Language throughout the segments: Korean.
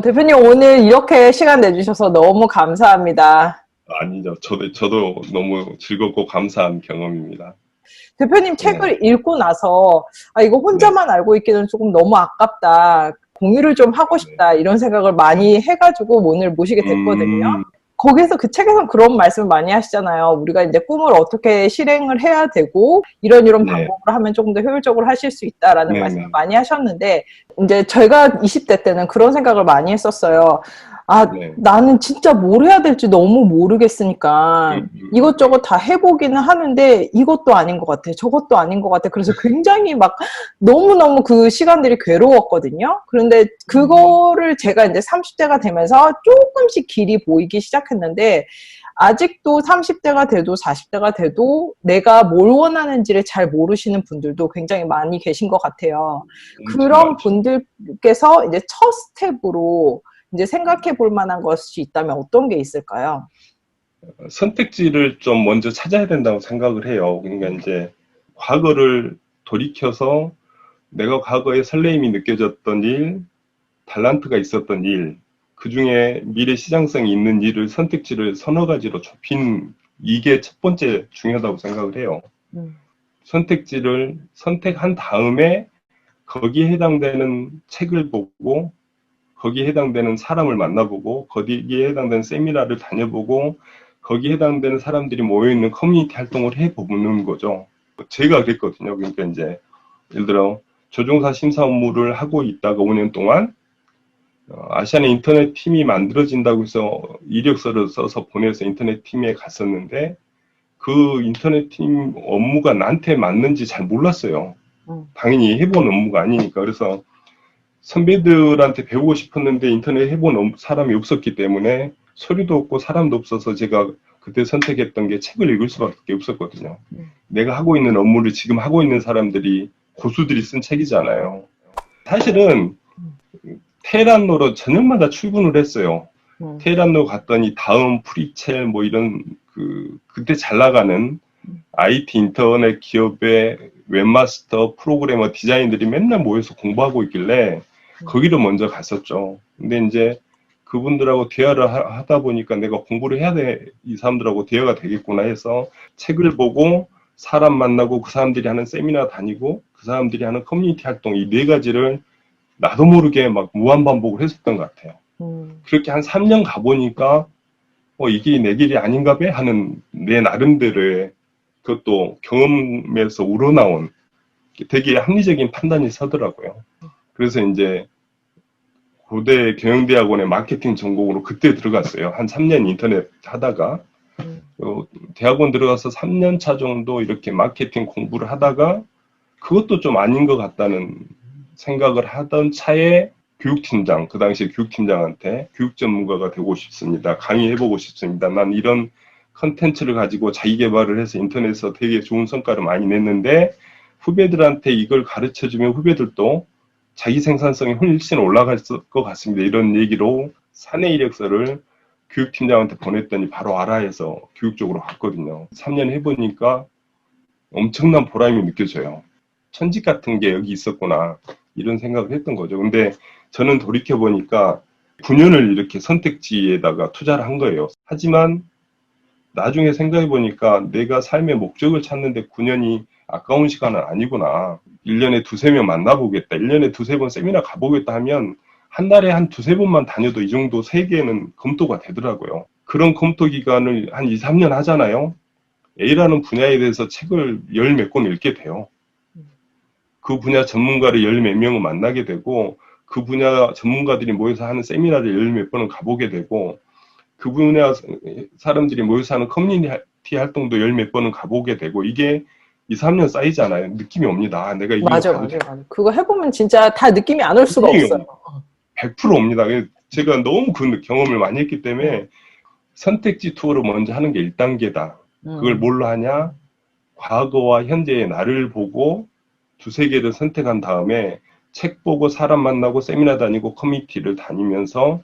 대표님 오늘 이렇게 시간 내주셔서 너무 감사합니다. 아니죠. 저도 너무 즐겁고 감사한 경험입니다. 대표님 네, 책을 읽고 나서 이거 네, 혼자만 알고 있기는 조금 너무 아깝다. 공유를 좀 하고 네. 싶다. 이런 생각을 많이 해가지고 오늘 모시게 됐거든요. 음, 거기서 그 책에서 그런 말씀을 많이 하시잖아요. 우리가 이제 꿈을 어떻게 실행을 해야 되고 이런 네, 방법으로 하면 조금 더 효율적으로 하실 수 있다라는 네, 말씀을 네, 많이 하셨는데 이제 제가 20대 때는 그런 생각을 많이 했었어요. 네. 나는 진짜 뭘 해야 될지 너무 모르겠으니까 이것저것 네. 다 해보기는 하는데 이것도 아닌 것 같아. 저것도 아닌 것 같아. 그래서 굉장히 막 너무너무 그 시간들이 괴로웠거든요. 그런데 그거를 제가 이제 30대가 되면서 조금씩 길이 보이기 시작했는데 아직도 30대가 돼도 40대가 돼도 내가 뭘 원하는지를 잘 모르시는 분들도 굉장히 많이 계신 것 같아요. 엄청 그런 많죠. 분들께서 이제 첫 스텝으로 이제 생각해 볼 만한 것이 있다면 어떤 게 있을까요? 선택지를 좀 먼저 찾아야 된다고 생각을 해요. 그러니까 이제 과거를 돌이켜서 내가 과거에 설레임이 느껴졌던 일, 달란트가 있었던 일, 그 중에 미래 시장성이 있는 일을 선택지를 서너 가지로 좁힌 이게 첫 번째 중요하다고 생각을 해요. 음, 선택지를 선택한 다음에 거기에 해당되는 책을 보고 거기에 해당되는 사람을 만나보고 거기에 해당되는 세미나를 다녀보고 거기에 해당되는 사람들이 모여있는 커뮤니티 활동을 해보는 거죠. 제가 그랬거든요. 그러니까 이제 예를 들어 조종사 심사 업무를 하고 있다가 5년 동안 아시아의 인터넷 팀이 만들어진다고 해서 이력서를 써서 보내서 인터넷 팀에 갔었는데 그 인터넷 팀 업무가 나한테 맞는지 잘 몰랐어요. 음, 당연히 해본 업무가 아니니까. 그래서 선배들한테 배우고 싶었는데 인터넷 해본 사람이 없었기 때문에 서류도 없고 사람도 없어서 제가 그때 선택했던 게 책을 읽을 수밖에 없었거든요. 음, 내가 하고 있는 업무를 지금 하고 있는 사람들이 고수들이 쓴 책이잖아요. 사실은 음, 테헤란로로 저녁마다 출근을 했어요. 음, 테헤란로 갔더니 다음 프리첼 뭐 이런 그때 잘 나가는 IT 인터넷 기업의 웹마스터, 프로그래머, 디자인들이 맨날 모여서 공부하고 있길래 음, 거기를 먼저 갔었죠. 근데 이제 그분들하고 대화를 하다 보니까 내가 공부를 해야 돼, 이 사람들하고 대화가 되겠구나 해서 책을 보고 사람 만나고 그 사람들이 하는 세미나 다니고 그 사람들이 하는 커뮤니티 활동 이 네 가지를 나도 모르게 막 무한반복을 했었던 것 같아요. 음, 그렇게 한 3년 가보니까 이게 내 길이 아닌가 봐 하는 내 나름대로의 그것도 경험에서 우러나온 되게 합리적인 판단이 서더라고요. 그래서 이제 고대 경영대학원의 마케팅 전공으로 그때 들어갔어요. 한 3년 인터넷 하다가 음, 대학원 들어가서 3년 차 정도 이렇게 마케팅 공부를 하다가 그것도 좀 아닌 것 같다는 생각을 하던 차에 교육팀장, 그 당시에 교육팀장한테 교육 전문가가 되고 싶습니다. 강의해보고 싶습니다. 난 이런 컨텐츠를 가지고 자기 개발을 해서 인터넷에서 되게 좋은 성과를 많이 냈는데 후배들한테 이걸 가르쳐주면 후배들도 자기 생산성이 훨씬 올라갈 것 같습니다. 이런 얘기로 사내 이력서를 교육팀장한테 보냈더니 바로 알아해서 교육 쪽으로 갔거든요. 3년 해보니까 엄청난 보람이 느껴져요. 천직 같은 게 여기 있었구나 이런 생각을 했던 거죠. 근데 저는 돌이켜보니까 9년을 이렇게 선택지에다가 투자를 한 거예요. 하지만 나중에 생각해보니까 내가 삶의 목적을 찾는데 9년이 아까운 시간은 아니구나. 1년에 두세 명 만나보겠다. 1년에 두세 번 세미나 가보겠다 하면 한 달에 한 두세 번만 다녀도 이 정도 세계는 검토가 되더라고요. 그런 검토 기간을 한 2, 3년 하잖아요. A라는 분야에 대해서 책을 열 몇 권 읽게 돼요. 그 분야 전문가를 열 몇 명을 만나게 되고 그 분야 전문가들이 모여서 하는 세미나를 열 몇 번을 가보게 되고 그 분야 사람들이 모여서 하는 커뮤니티 활동도 열 몇 번을 가보게 되고 이게 2, 3년 쌓이잖아요. 느낌이 옵니다. 내가 이 길로 맞아요, 가도 맞아요, 돼. 맞아요. 그거 해보면 진짜 다 느낌이 안 올 수가 분명히 없어요. 옵니다. 100% 옵니다. 제가 너무 그 경험을 많이 했기 음, 때문에 선택지 투어를 먼저 하는 게 1단계다. 그걸 음, 뭘로 하냐? 과거와 현재의 나를 보고 두세 개를 선택한 다음에 책 보고 사람 만나고 세미나 다니고 커뮤니티를 다니면서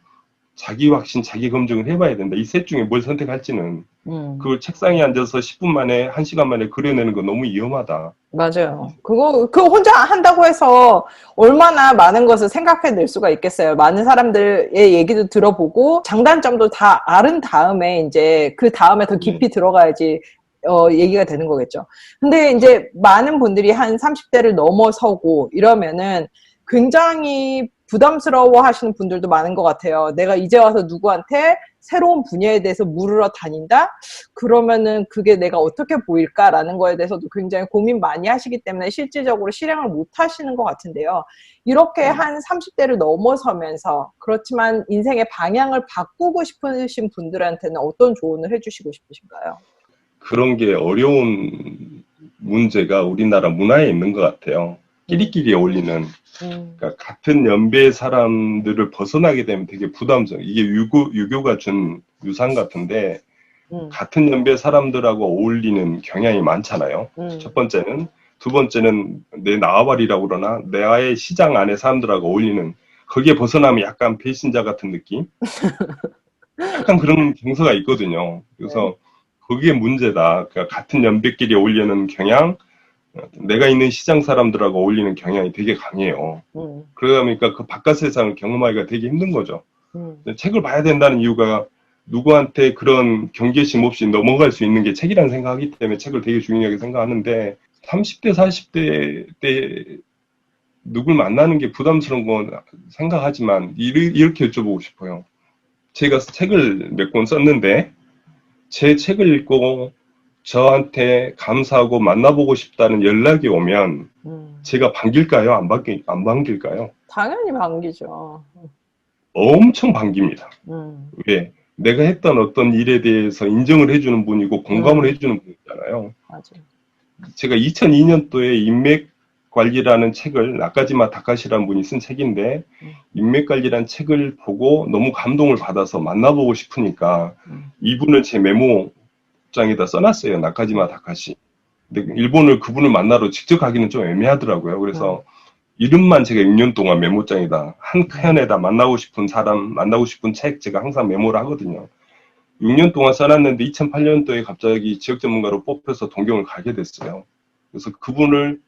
자기 확신, 자기 검증을 해봐야 된다. 이 셋 중에 뭘 선택할지는 그걸 책상에 앉아서 10분 만에, 1시간 만에 그려내는 건 너무 위험하다. 맞아요. 그거 혼자 한다고 해서 얼마나 많은 것을 생각해낼 수가 있겠어요. 많은 사람들의 얘기도 들어보고 장단점도 다 아른 다음에 이제 그 다음에 더 깊이 들어가야지 얘기가 되는 거겠죠. 근데 이제 많은 분들이 한 30대를 넘어서고 이러면은 굉장히 부담스러워 하시는 분들도 많은 것 같아요. 내가 이제 와서 누구한테 새로운 분야에 대해서 물으러 다닌다? 그러면은 그게 내가 어떻게 보일까라는 거에 대해서도 굉장히 고민 많이 하시기 때문에 실질적으로 실행을 못 하시는 것 같은데요. 이렇게 한 30대를 넘어서면서 그렇지만 인생의 방향을 바꾸고 싶으신 분들한테는 어떤 조언을 해주시고 싶으신가요? 그런 게 어려운 문제가 우리나라 문화에 있는 것 같아요. 끼리끼리 어울리는. 그러니까 같은 연배의 사람들을 벗어나게 되면 되게 부담스러워. 이게 유교가 준 유산 같은데 같은 연배 사람들하고 어울리는 경향이 많잖아요. 첫 번째는. 두 번째는 내 나와바리라고 그러나 내의 시장 안에 사람들하고 어울리는, 거기에 벗어나면 약간 배신자 같은 느낌? 약간 그런 정서가 있거든요. 그래서 그게 문제다. 그러니까 같은 연배끼리 어울리는 경향, 내가 있는 시장 사람들하고 어울리는 경향이 되게 강해요. 그러다 보니까 그 바깥 세상을 경험하기가 되게 힘든 거죠. 책을 봐야 된다는 이유가 누구한테 그런 경계심 없이 넘어갈 수 있는 게 책이라는 생각하기 때문에 책을 되게 중요하게 생각하는데 30대, 40대 때 누굴 만나는 게 부담스러운 건 생각하지만 이렇게 여쭤보고 싶어요. 제가 책을 몇 권 썼는데 제 책을 읽고 저한테 감사하고 만나보고 싶다는 연락이 오면 제가 반길까요? 안 반길까요? 당연히 반기죠. 엄청 반깁니다. 왜? 내가 했던 어떤 일에 대해서 인정을 해주는 분이고 공감을 해주는 분이잖아요. 맞아요. 제가 2002년도에 인맥관리라는 책을, 나카지마 타카시라는 분이 쓴 책인데 인맥관리라는 책을 보고 너무 감동을 받아서 만나보고 싶으니까 이분을 제 메모장에다 써놨어요. 나카지마 타카시. 근데 일본을 그분을 만나러 직접 가기는 좀 애매하더라고요. 그래서 이름만 제가 6년 동안 메모장에다 한 칸에다 만나고 싶은 사람, 만나고 싶은 책 제가 항상 메모를 하거든요. 6년 동안 써놨는데 2008년도에 갑자기 지역 전문가로 뽑혀서 동경을 가게 됐어요. 그래서 그분을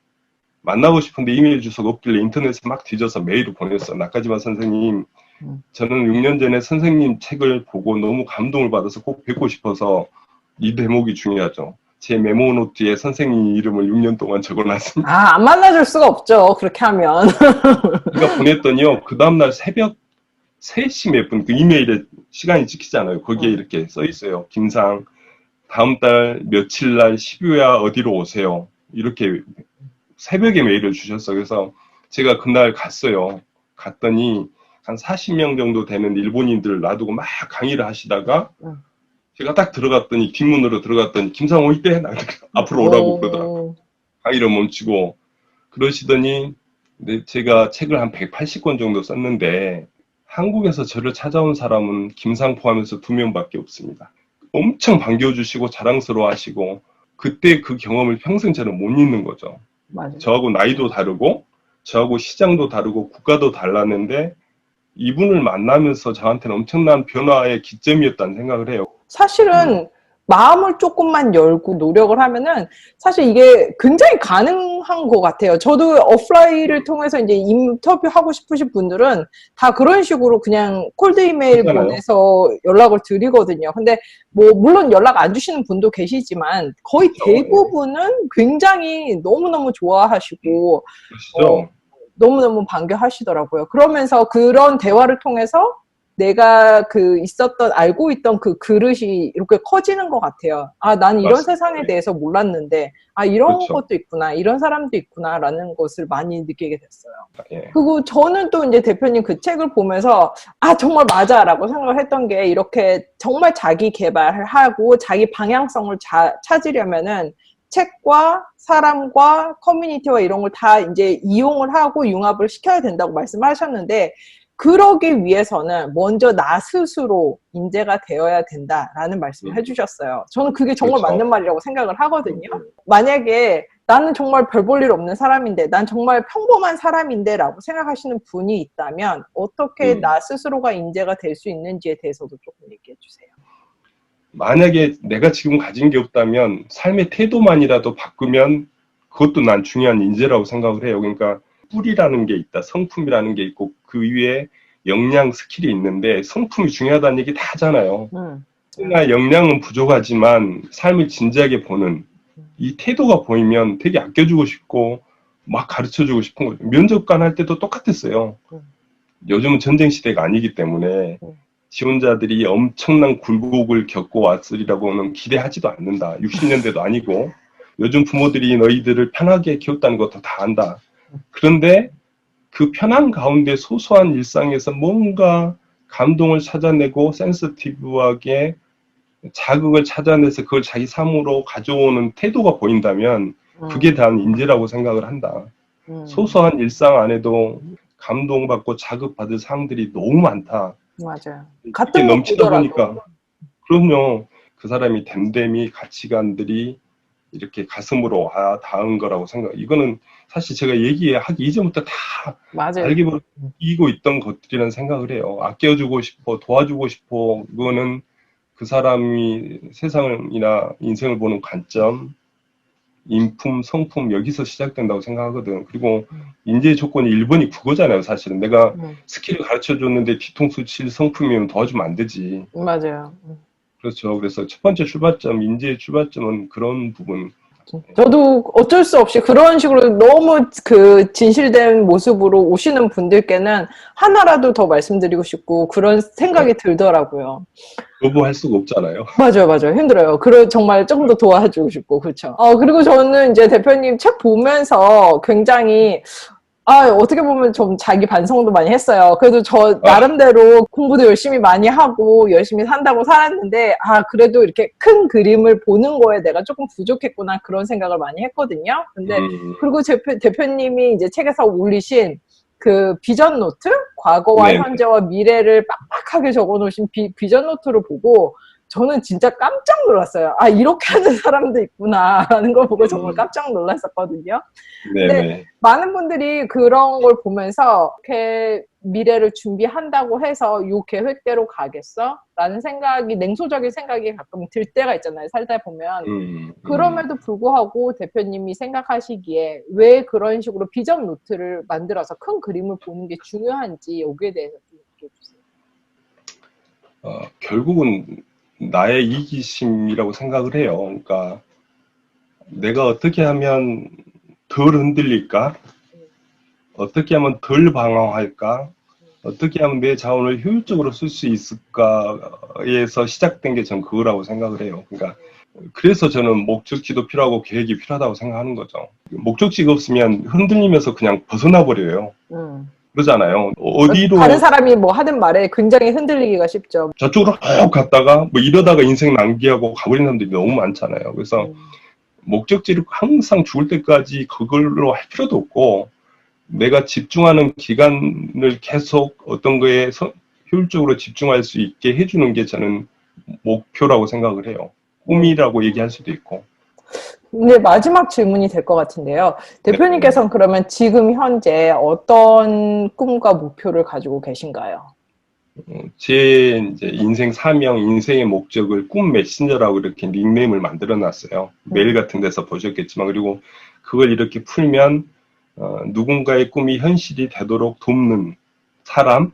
만나고 싶은데 이메일 주소가 없길래 인터넷에 막 뒤져서 메일을 보냈어요. 나카지마 선생님, 저는 6년 전에 선생님 책을 보고 너무 감동을 받아서 꼭 뵙고 싶어서 이 대목이 중요하죠. 제 메모 노트에 선생님 이름을 6년 동안 적어놨습니다. 안 만나줄 수가 없죠. 그렇게 하면. 제가 보냈더니요, 그 다음날 새벽 3시 몇 분, 그 이메일에 시간이 찍히잖아요. 거기에 이렇게 써 있어요. 김상, 다음 달 며칠 날 시부야 어디로 오세요. 이렇게 새벽에 메일을 주셨어요. 그래서 제가 그날 갔어요. 갔더니 한 40명 정도 되는 일본인들 놔두고 막 강의를 하시다가 제가 딱 들어갔더니, 뒷문으로 들어갔더니 김상호 이때 앞으로 오라고 그러더라고요. 강의를 멈추고 그러시더니, 제가 책을 한 180권 정도 썼는데 한국에서 저를 찾아온 사람은 김상 포함해서 2명밖에 없습니다. 엄청 반겨주시고 자랑스러워 하시고, 그때 그 경험을 평생 저는 못 잊는 거죠. 맞아요. 저하고 나이도 다르고 저하고 시장도 다르고 국가도 달랐는데 이분을 만나면서 저한테는 엄청난 변화의 기점이었다는 생각을 해요. 사실은 마음을 조금만 열고 노력을 하면은 사실 이게 굉장히 가능한 것 같아요. 저도 오프라인을 통해서 이제 인터뷰하고 싶으신 분들은 다 그런 식으로 그냥 콜드 이메일 그렇잖아요. 보내서 연락을 드리거든요. 근데 뭐 물론 연락 안 주시는 분도 계시지만 거의 대부분은 굉장히 너무너무 좋아하시고 그렇죠? 너무너무 반겨하시더라고요. 그러면서 그런 대화를 통해서 내가 알고 있던 그 그릇이 이렇게 커지는 것 같아요. 난 이런 맞습니다. 세상에 대해서 몰랐는데, 이런 그렇죠. 것도 있구나, 이런 사람도 있구나, 라는 것을 많이 느끼게 됐어요. 예. 그리고 저는 또 이제 대표님 그 책을 보면서, 정말 맞아, 라고 생각을 했던 게, 이렇게 정말 자기 개발을 하고 자기 방향성을 찾으려면은 책과 사람과 커뮤니티와 이런 걸 다 이제 이용을 하고 융합을 시켜야 된다고 말씀하셨는데, 그러기 위해서는 먼저 나 스스로 인재가 되어야 된다라는 말씀을 해주셨어요. 저는 그게 정말 그렇죠. 맞는 말이라고 생각을 하거든요. 만약에 나는 정말 별 볼 일 없는 사람인데, 난 정말 평범한 사람인데 라고 생각하시는 분이 있다면 어떻게 나 스스로가 인재가 될 수 있는지에 대해서도 조금 얘기해 주세요. 만약에 내가 지금 가진 게 없다면 삶의 태도만이라도 바꾸면 그것도 난 중요한 인재라고 생각을 해요. 그러니까 뿌리라는 게 있다. 성품이라는 게 있고 그 위에 역량, 스킬이 있는데 성품이 중요하다는 얘기 다 하잖아요. 그러나 역량은 부족하지만 삶을 진지하게 보는 이 태도가 보이면 되게 아껴주고 싶고 막 가르쳐주고 싶은 거죠. 면접관 할 때도 똑같았어요. 요즘은 전쟁 시대가 아니기 때문에 지원자들이 엄청난 굴곡을 겪고 왔으리라고는 기대하지도 않는다. 60년대도 아니고 요즘 부모들이 너희들을 편하게 키웠다는 것도 다 안다. 그런데 그 편한 가운데 소소한 일상에서 뭔가 감동을 찾아내고 센시티브하게 자극을 찾아내서 그걸 자기 삶으로 가져오는 태도가 보인다면 그게 단 인재라고 생각을 한다. 소소한 일상 안에도 감동받고 자극받을 사항들이 너무 많다. 맞아요. 이게 같은 거 넘치다 보더라도. 보니까 그럼요. 그 사람이 됨됨이 가치관들이 이렇게 가슴으로 와 닿은 거라고 생각. 이거는 사실 제가 얘기하기 이전부터 다 맞아요. 알게 모르게 이기고 있던 것들이라는 생각을 해요. 아껴주고 싶어, 도와주고 싶어. 그거는 그 사람이 세상이나 인생을 보는 관점, 인품, 성품 여기서 시작된다고 생각하거든. 그리고 인재의 조건이 1번이 국어잖아요. 사실은 내가 스킬을 가르쳐줬는데 뒤통수 칠 성품이면 도와주면 안 되지. 맞아요. 그렇죠. 그래서 첫 번째 출발점, 인재의 출발점은 그런 부분. 저도 어쩔 수 없이 그런 식으로 너무 그 진실된 모습으로 오시는 분들께는 하나라도 더 말씀드리고 싶고 그런 생각이 들더라고요. 거부할 수가 없잖아요. 맞아요, 맞아요. 힘들어요. 정말 조금 더 도와주고 싶고, 그렇죠. 그리고 저는 이제 대표님 책 보면서 굉장히 어떻게 보면 좀 자기 반성도 많이 했어요. 그래도 저 나름대로 공부도 열심히 많이 하고 열심히 산다고 살았는데, 그래도 이렇게 큰 그림을 보는 거에 내가 조금 부족했구나 그런 생각을 많이 했거든요. 근데 그리고 대표님이 이제 책에서 올리신 그 비전 노트? 과거와 네. 현재와 미래를 빡빡하게 적어 놓으신 비전 노트를 보고 저는 진짜 깜짝 놀랐어요. 이렇게 하는 사람도 있구나라는 걸 보고 정말 깜짝 놀랐었거든요. 근데 네네. 많은 분들이 그런 걸 보면서 이렇게 미래를 준비한다고 해서 요 계획대로 가겠어? 라는 생각이, 냉소적인 생각이 가끔 들 때가 있잖아요. 살다 보면. 그럼에도 불구하고 대표님이 생각하시기에 왜 그런 식으로 비전 노트를 만들어서 큰 그림을 보는 게 중요한지 여기에 대해서 좀 얘기해 주세요. 결국은 나의 이기심이라고 생각을 해요. 그러니까 내가 어떻게 하면 덜 흔들릴까? 어떻게 하면 덜 방황할까? 어떻게 하면 내 자원을 효율적으로 쓸 수 있을까에서 시작된 게 전 그거라고 생각을 해요. 그러니까 그래서 저는 목적지도 필요하고 계획이 필요하다고 생각하는 거죠. 목적지가 없으면 흔들리면서 그냥 벗어나 버려요. 그러잖아요. 어디로 다른 사람이 뭐 하든 말에 굉장히 흔들리기가 쉽죠. 저쪽으로 쭉 갔다가 뭐 이러다가 인생 낭비하고 가버리는 사람들이 너무 많잖아요. 그래서 목적지를 항상 죽을 때까지 그걸로 할 필요도 없고 내가 집중하는 기간을 계속 어떤 거에 효율적으로 집중할 수 있게 해주는 게 저는 목표라고 생각을 해요. 꿈이라고 얘기할 수도 있고. 근데 마지막 질문이 될 것 같은데요. 대표님께서는 그러면 지금 현재 어떤 꿈과 목표를 가지고 계신가요? 제 이제 인생 사명, 인생의 목적을 꿈 메신저라고 이렇게 닉네임을 만들어 놨어요. 메일 같은 데서 보셨겠지만, 그리고 그걸 이렇게 풀면, 누군가의 꿈이 현실이 되도록 돕는 사람,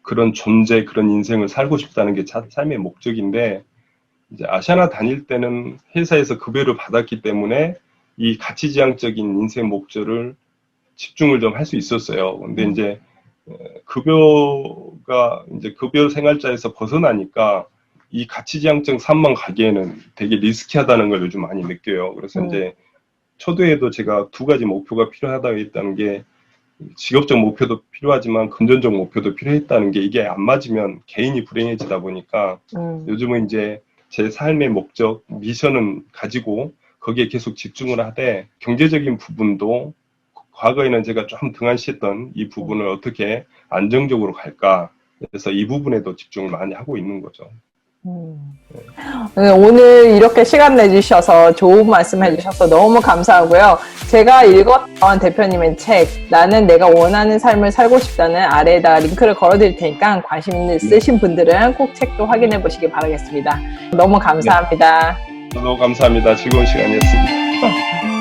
그런 존재, 그런 인생을 살고 싶다는 게 삶의 목적인데, 이제 아시아나 다닐 때는 회사에서 급여를 받았기 때문에 이 가치지향적인 인생 목적을 집중을 좀 할 수 있었어요. 근데 이제 급여가 이제 급여 생활자에서 벗어나니까 이 가치지향적 삶만 가기에는 되게 리스키하다는 걸 요즘 많이 느껴요. 그래서 이제 초도에도 제가 두 가지 목표가 필요하다고 했다는 게 직업적 목표도 필요하지만 금전적 목표도 필요했다는 게 이게 안 맞으면 개인이 불행해지다 보니까 요즘은 이제 제 삶의 목적, 미션은 가지고 거기에 계속 집중을 하되 경제적인 부분도 과거에는 제가 좀 등한시했던 이 부분을 어떻게 안정적으로 갈까. 그래서 이 부분에도 집중을 많이 하고 있는 거죠. 오늘 이렇게 시간 내주셔서 좋은 말씀 해주셔서 너무 감사하고요. 제가 읽었던 대표님의 책, 나는 내가 원하는 삶을 살고 싶다는 아래에다 링크를 걸어드릴 테니까 관심 있으신 분들은 꼭 책도 확인해 보시기 바라겠습니다. 너무 감사합니다. 저도 감사합니다. 즐거운 시간이었습니다.